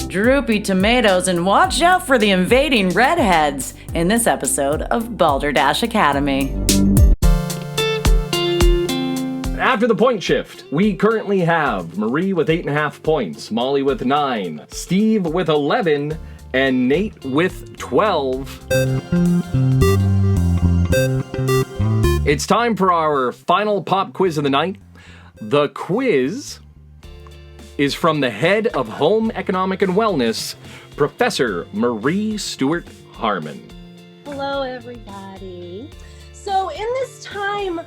droopy tomatoes, and watch out for the invading redheads in this episode of Balderdash Academy. After the point shift, we currently have Marie with 8.5 points, Molly with 9, Steve with 11, and Nate with 12. It's time for our final pop quiz of the night. The quiz is from the head of Home Economic and Wellness, Professor Marie Stewart-Harmon. Hello, everybody. So in this time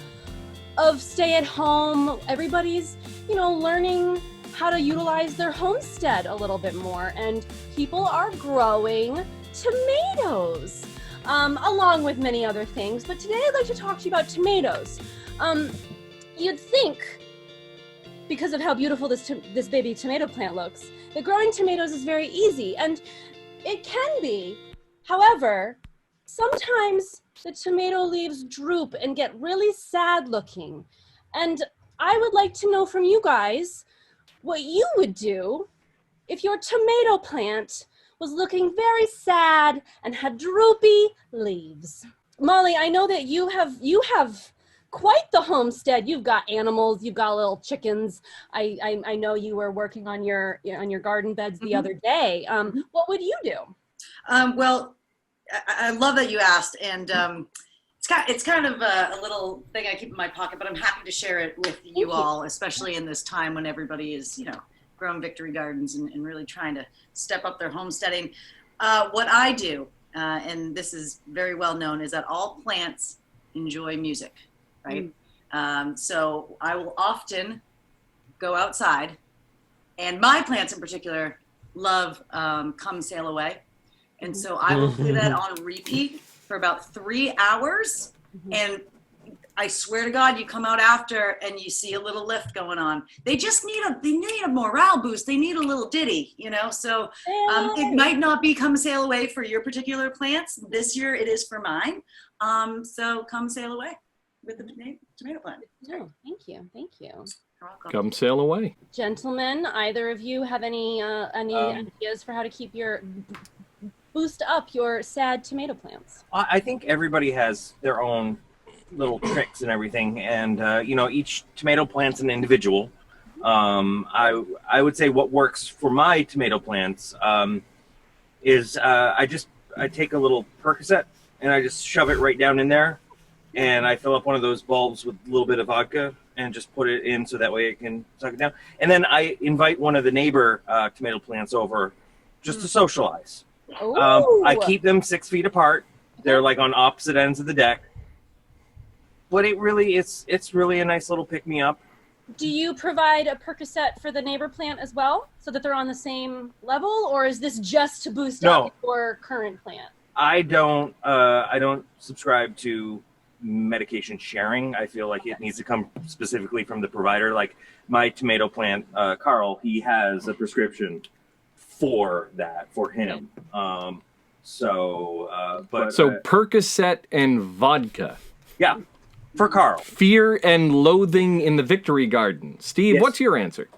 of stay at home, everybody's, learning how to utilize their homestead a little bit more, and people are growing tomatoes, along with many other things. But today I'd like to talk to you about tomatoes. You'd think, because of how beautiful this baby tomato plant looks, that growing tomatoes is very easy, and it can be. However, sometimes the tomato leaves droop and get really sad looking. And I would like to know from you guys what you would do if your tomato plant was looking very sad and had droopy leaves. Molly, I know that you have quite the homestead. You've got animals, you've got little chickens. I know you were working on your garden beds the other day. What would you do? Well, I love that you asked, and it's kind of a little thing I keep in my pocket, but I'm happy to share it with you all, especially in this time when everybody is, growing victory gardens and really trying to step up their homesteading. What I do, and this is very well known, is that all plants enjoy music, right? So I will often go outside, and my plants in particular love Come Sail Away. And so I will play that on repeat for about 3 hours. And I swear to God, you come out after and you see a little lift going on. They just need a morale boost. They need a little ditty, So it might not be Come Sail Away for your particular plants. This year it is for mine. So come sail away with the tomato plant. Oh, thank you. You're welcome. Come sail away. Gentlemen, either of you have any ideas for how to boost up your sad tomato plants? I think everybody has their own little tricks and everything, and each tomato plant's an individual. I would say what works for my tomato plants is I take a little Percocet and I just shove it right down in there, and I fill up one of those bulbs with a little bit of vodka and just put it in so that way it can suck it down. And then I invite one of the neighbor tomato plants over just to socialize. I keep them 6 feet apart. They're like on opposite ends of the deck. But it's really a nice little pick-me-up. Do you provide a Percocet for the neighbor plant as well, so that they're on the same level, or is this just to boost up your current plant? I don't subscribe to medication sharing. I feel like it needs to come specifically from the provider. Like my tomato plant, Carl, he has a prescription for him. So Percocet and vodka. Yeah, for Carl. Fear and loathing in the victory garden. Steve, Yes. What's your answer?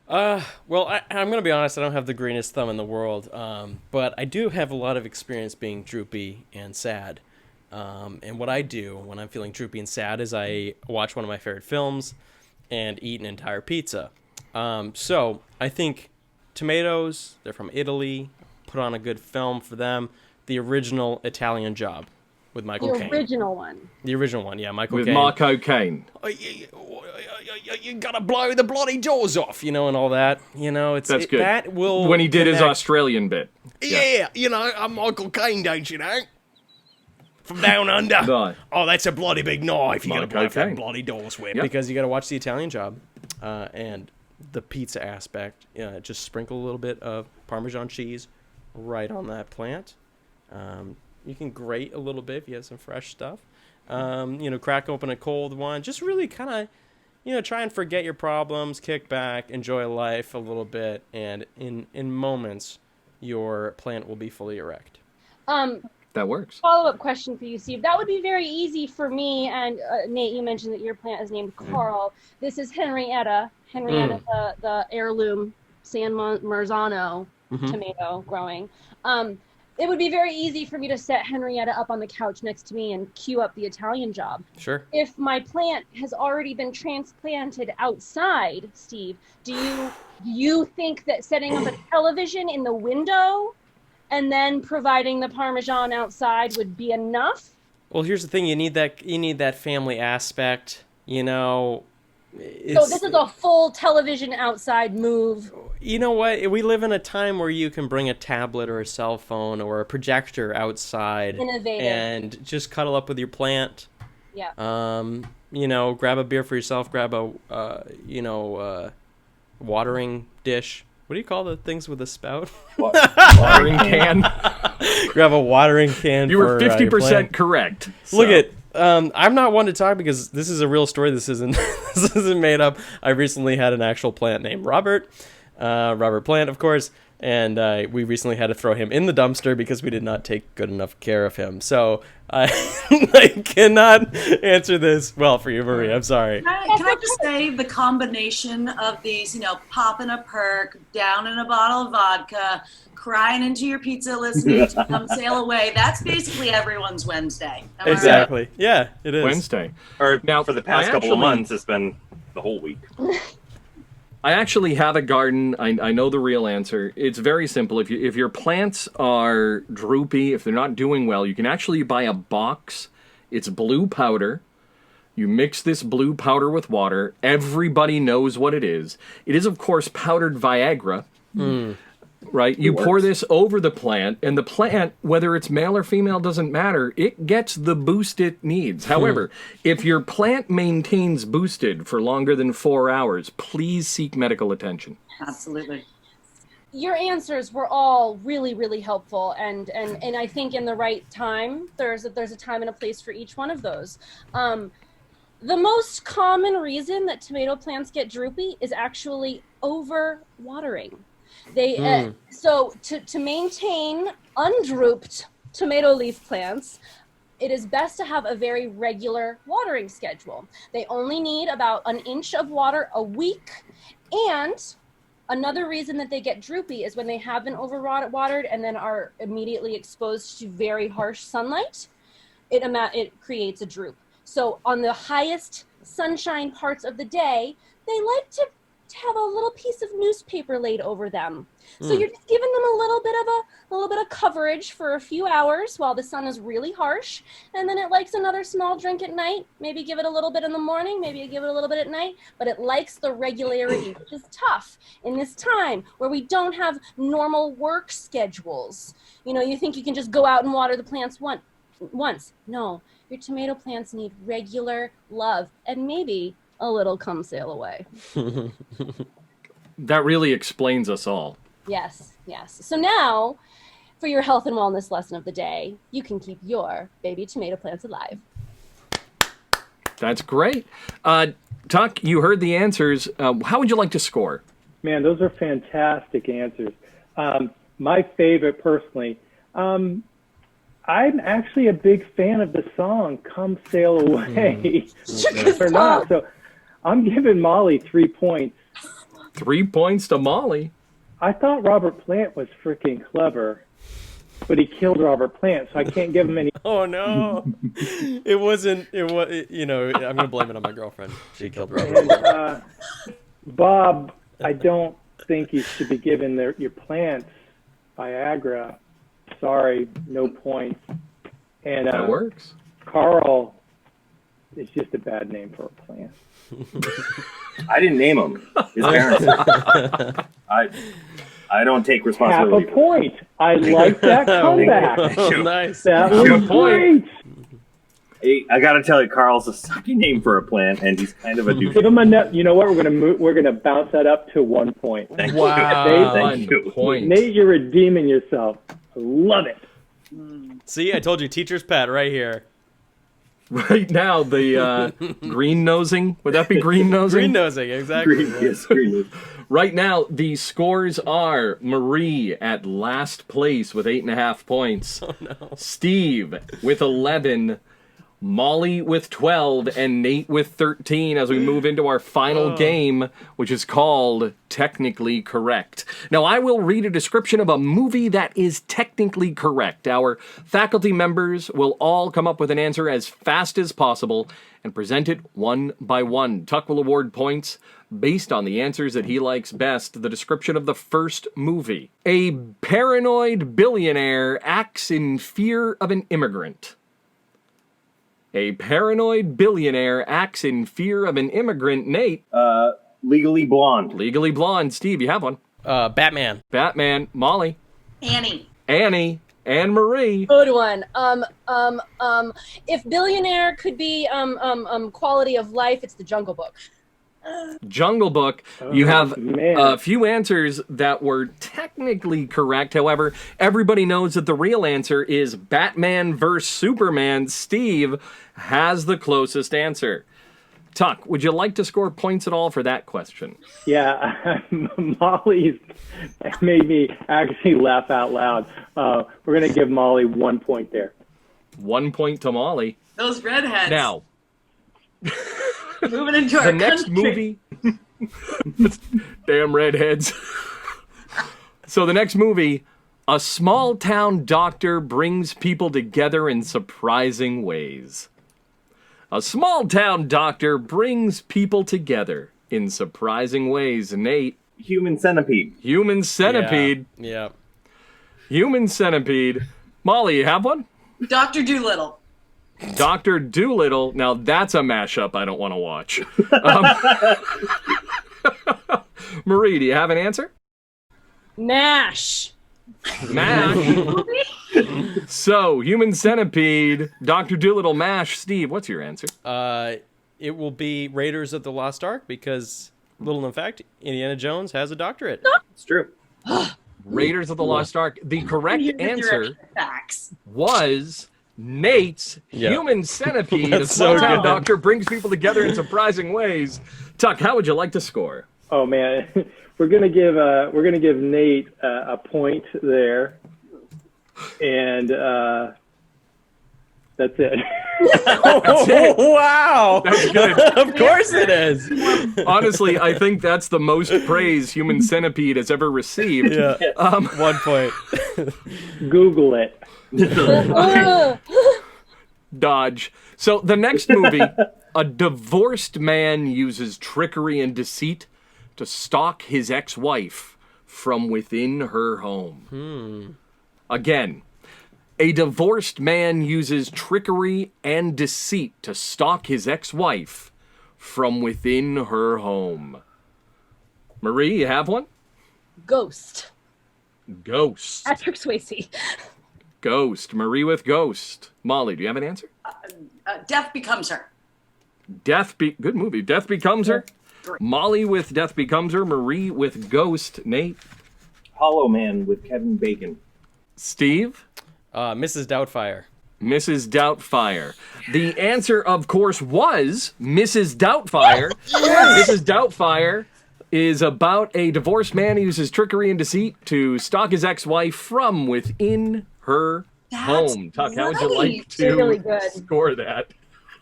Well, I'm going to be honest, I don't have the greenest thumb in the world, but I do have a lot of experience being droopy and sad. And what I do when I'm feeling droopy and sad is I watch one of my favorite films and eat an entire pizza. So I think tomatoes, they're from Italy, put on a good film for them. The original Italian Job with Michael Caine. The original one. The original one, yeah, Michael With Caine. Marco Caine. You gotta blow the bloody doors off, and all that. That's good. That will when he did his connect. Australian bit. Yeah, I'm Michael Caine, don't you know? From down under. Right. Oh, that's a bloody big knife. You gotta blow Michael that Caine. bloody doors with. Yep. Because you gotta watch the Italian Job, and the pizza aspect. Just sprinkle a little bit of Parmesan cheese right on that plant. You can grate a little bit if you have some fresh stuff. Crack open a cold one. Just really kind of, try and forget your problems, kick back, enjoy life a little bit, and in moments, your plant will be fully erect. That works. Follow-up question for you, Steve. That would be very easy for me. And Nate, you mentioned that your plant is named Carl. This is Henrietta, the heirloom San Marzano tomato growing. It would be very easy for me to set Henrietta up on the couch next to me and cue up the Italian job. Sure. If my plant has already been transplanted outside, Steve, do you think that setting up a television in the window and then providing the Parmesan outside would be enough? Well, here's the thing: you need that family aspect. So this is a full television outside move. You know what? We live in a time where you can bring a tablet or a cell phone or a projector outside. Innovative. And just cuddle up with your plant. Yeah. Grab a beer for yourself. Grab a watering dish. What do you call the things with a spout? Watering can. Grab a watering can. You were 50% correct. So. Look at. I'm not one to talk because this is a real story. This isn't made up. I recently had an actual plant named Robert Plant, of course, and we recently had to throw him in the dumpster because we did not take good enough care of him. So I cannot answer this well for you, Marie. I'm sorry. Can I just say the combination of these, popping a perk, down in a bottle of vodka, crying into your pizza, listening to Come Sail Away. That's basically everyone's Wednesday. Exactly. Yeah, it is. Wednesday. Or now for the past couple of months, it's been the whole week. I actually have a garden. I know the real answer. It's very simple. If your plants are droopy, if they're not doing well, you can actually buy a box. It's blue powder. You mix this blue powder with water. Everybody knows what it is. It is, of course, powdered Viagra. Right? You pour this over the plant, and the plant, whether it's male or female, doesn't matter. It gets the boost it needs. However, if your plant maintains boosted for longer than 4 hours, please seek medical attention. Absolutely. Your answers were all really, really helpful, and I think in the right time, there's a time and a place for each one of those. The most common reason that tomato plants get droopy is actually over-watering. So to maintain undrooped tomato leaf plants, it is best to have a very regular watering schedule. They only need about an inch of water a week. And another reason that they get droopy is when they have been overwatered and then are immediately exposed to very harsh sunlight, it creates a droop. So on the highest sunshine parts of the day, they like to have a little piece of newspaper laid over them. So you're just giving them a little bit of coverage for a few hours while the sun is really harsh, and then it likes another small drink at night. Maybe give it a little bit in the morning, maybe you give it a little bit at night, but it likes the regularity, which is tough in this time where we don't have normal work schedules. You think you can just go out and water the plants once. No, your tomato plants need regular love and maybe a little come sail away. That really explains us all. Yes. So now, for your health and wellness lesson of the day, you can keep your baby tomato plants alive. That's great. Tuck, you heard the answers. How would you like to score? Man, those are fantastic answers. My favorite, personally, I'm actually a big fan of the song "Come Sail Away." Or not. So I'm giving Molly 3 points. 3 points to Molly. I thought Robert Plant was freaking clever, but he killed Robert Plant, so I can't give him any. Oh no! It wasn't. I'm gonna blame it on my girlfriend. She killed Robert. And, Bob, I don't think you should be giving your plants Viagra. Sorry, no points. And That works. Carl is just a bad name for a plant. I didn't name him. His parents. I don't take responsibility. Half a point. I like that comeback. Oh, nice. That was great. Hey, I gotta tell you, Carl's a sucky name for a plant, and he's kind of a douche. Give him a. You know what? We're gonna bounce that up to 1 point. Thank Wow. Thank you. Point. Nate, you're redeeming yourself. I love it. See, I told you, teacher's pet right here. Right now, the green nosing. Would that be green nosing? Green nosing, exactly. Green. Right now, the scores are Marie at last place with 8.5 points. Oh no. Steve with 11. Molly with 12 and Nate with 13 as we move into our final game, which is called Technically Correct. Now, I will read a description of a movie that is technically correct. Our faculty members will all come up with an answer as fast as possible and present it one by one. Tuck will award points based on the answers that he likes best. The description of the first movie. A paranoid billionaire acts in fear of an immigrant. A paranoid billionaire acts in fear of an immigrant. Nate. Legally Blonde. Legally Blonde. Steve, you have one. Batman. Batman. Molly. Annie. Annie. Anne Marie. Good one. If billionaire could be quality of life, it's The Jungle Book. Jungle Book. You have man. a few answers that were technically correct. However, everybody knows that the real answer is Batman vs. Superman. Steve has the closest answer. Tuck, would you like to score points at all for that question? Yeah, Molly's made me actually laugh out loud. We're going to give Molly 1 point there. 1 point to Molly. Those redheads. Now, moving into our the next country. movie... Damn redheads. So the next movie, a small town doctor brings people together in surprising ways. A small town doctor brings people together in surprising ways. Nate. Human Centipede. Human Centipede. Yeah. Human Centipede. Molly, you have one? Dr. Doolittle. Dr. Doolittle. Now that's a mashup I don't want to watch. Marie, do you have an answer? MASH. MASH. So, Human Centipede, Dr. Doolittle, MASH. Steve, what's your answer? It will be Raiders of the Lost Ark because, little known fact, Indiana Jones has a doctorate. It's true. Raiders of the Lost Ark. The correct You're with your answer facts. was Nate's Yeah. Human Centipede. That's A small so town good. doctor brings people together in surprising ways. Tuck, how would you like to score? Oh man, we're gonna give Nate a point there, and that's it. Oh, wow! That's good. Of course it is. Honestly, I think that's the most praise Human Centipede has ever received. Yeah. 1 point. Google it. Dodge. So the next movie, a divorced man uses trickery and deceit to stalk his ex-wife from within her home. Again, a divorced man uses trickery and deceit to stalk his ex-wife from within her home. Marie, you have one? Ghost. Ghost. Patrick Swayze. Ghost. Marie with Ghost. Molly, do you have an answer? Death Becomes Her. Good movie. Death Becomes Her. Molly with Death Becomes Her. Marie with Ghost. Nate. Hollow Man with Kevin Bacon. Steve. Mrs. Doubtfire. Mrs. Doubtfire. The answer, of course, was Mrs. Doubtfire. Mrs. Doubtfire is about a divorced man who uses trickery and deceit to stalk his ex-wife from within her home. Tuck, how would you like to Really good. score that?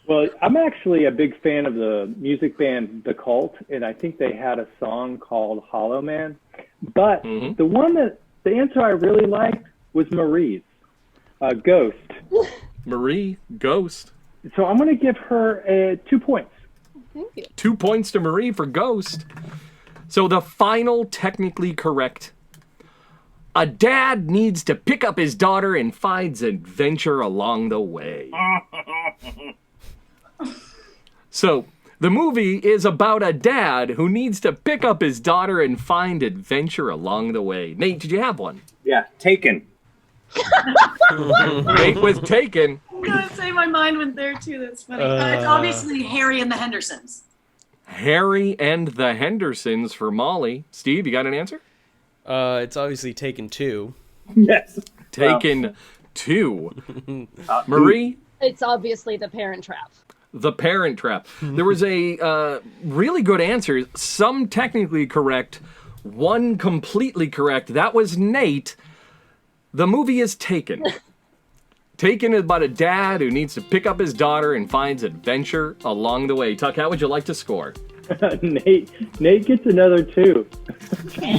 Well, I'm actually a big fan of the music band The Cult, and I think they had a song called Hollow Man. But the answer I really liked was Marie's, Ghost. Marie, Ghost. So I'm going to give her 2 points. Thank you. 2 points to Marie for Ghost. So the final technically correct. A dad needs to pick up his daughter and finds adventure along the way. So, the movie is about a dad who needs to pick up his daughter and find adventure along the way. Nate, did you have one? Yeah, Taken. Nate with Taken. I'm gonna say my mind went there too. That's funny. It's obviously Harry and the Hendersons. Harry and the Hendersons for Molly. Steve, you got an answer? It's obviously Taken 2. Yes. Taken 2. Marie? It's obviously The Parent Trap. The Parent Trap. There was a really good answer. Some technically correct, one completely correct. That was Nate. The movie is Taken. taken about a dad who needs to pick up his daughter and finds adventure along the way. Tuck, how would you like to score? Nate gets another 2.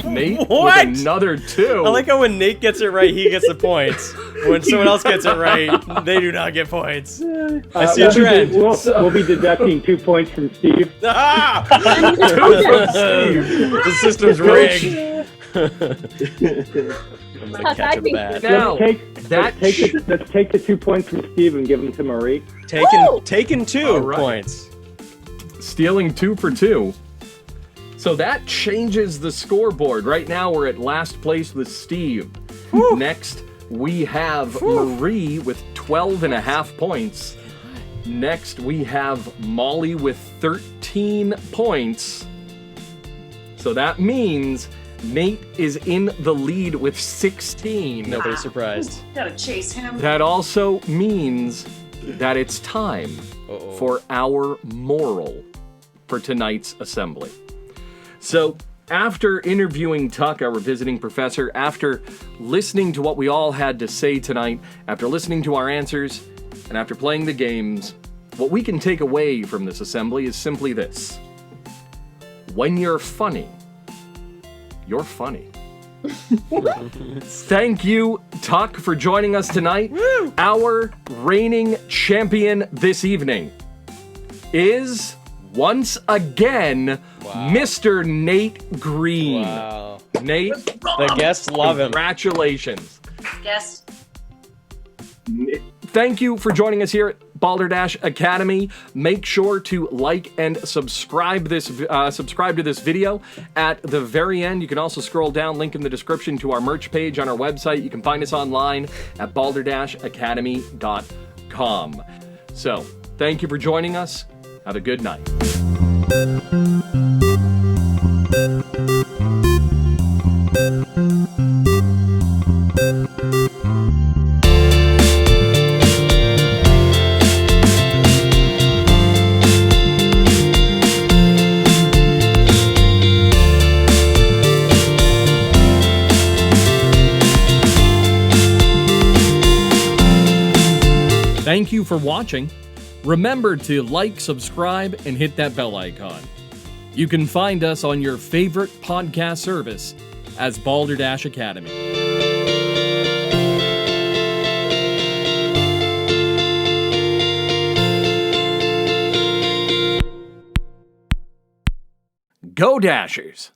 Nate What? with another 2. I like how when Nate gets it right, he gets the points. When someone else gets it right, they do not get points. I see a trend. We'll be deducting 2 points from Steve. Ah! The system's rigged. I'm gonna catch him bad. Now, Let's take the 2 points from Steve and give them to Marie. Taken 2 All right. points. Stealing 2 for 2. So that changes the scoreboard. Right now we're at last place with Steve. Whew. Next we have Marie with 12.5 points. Next we have Molly with 13 points. So that means Nate is in the lead with 16. Nobody's surprised. Gotta chase him. That also means that it's time for our moral for tonight's assembly. So, after interviewing Tuck, our visiting professor, after listening to what we all had to say tonight, after listening to our answers, and after playing the games, what we can take away from this assembly is simply this. When you're funny, you're funny. Thank you, Tuck, for joining us tonight. Woo! Our reigning champion this evening is, once again, Mr. Nate Green. Wow. Nate, The guests love him. congratulations. Yes. Thank you for joining us here at Balderdash Academy. Make sure to like and subscribe to this video. At the very end, you can also scroll down, link in the description to our merch page on our website. You can find us online at balderdashacademy.com. So, thank you for joining us. Have a good night. Thank you for watching. Remember to like, subscribe, and hit that bell icon. You can find us on your favorite podcast service as Balderdash Academy. Go Dashers!